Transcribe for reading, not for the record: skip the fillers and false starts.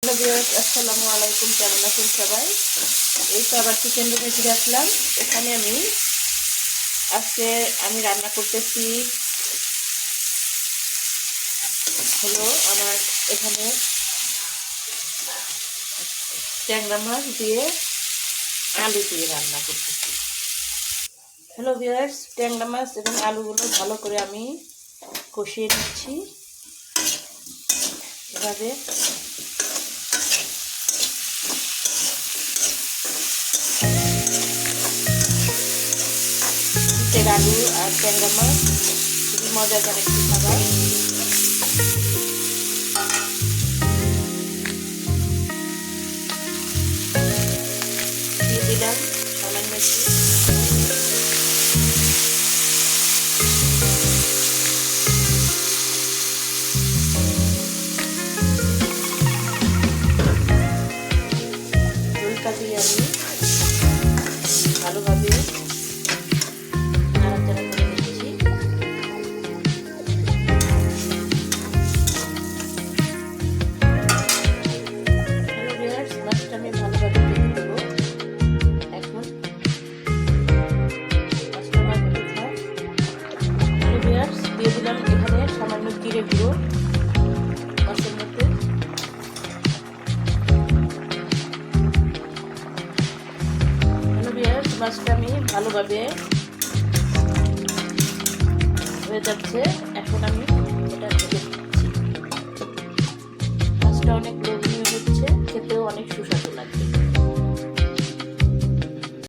Hello viewers, আসসালামু আলাইকুম। কেমন আছেন সবাই? এই তো আবার কিচেন রুমে ফিরে আসলাম। এখানে আজকে আমি রান্না করতেছি হলো আমার এখানে ট্যাংরা মাছ দিয়ে আলু দিয়ে রান্না করতেছি। হ্যালো ভিউয়ার্স, ট্যাংরা মাছ এবং আলুগুলো ভালো করে আমি কষিয়ে নিচ্ছি এভাবে। আলু আর ট্যাংরা মাছ খুবই মজাদার একটি খাবার। দিয়ে দিলাম সামান্য ঝোলটা দিয়ে আমি ভালোভাবে নাড়াচাড়া করে নিচ্ছি। মাছটা আমি ভালোভাবে ভেজে দেবো। এখন মাছটা আমার ভেজে থাক। দিয়ে দিলাম এখানে সামান্য জিরে গুঁড়ো মাছের মধ্যে। মাছটা আমি ভালোভাবে হয়ে যাচ্ছে। এখন আমি এটা ঢেকে দিচ্ছি। মাছটা অনেক লোভনীয় হচ্ছে, খেতেও অনেক সুস্বাদু লাগবে।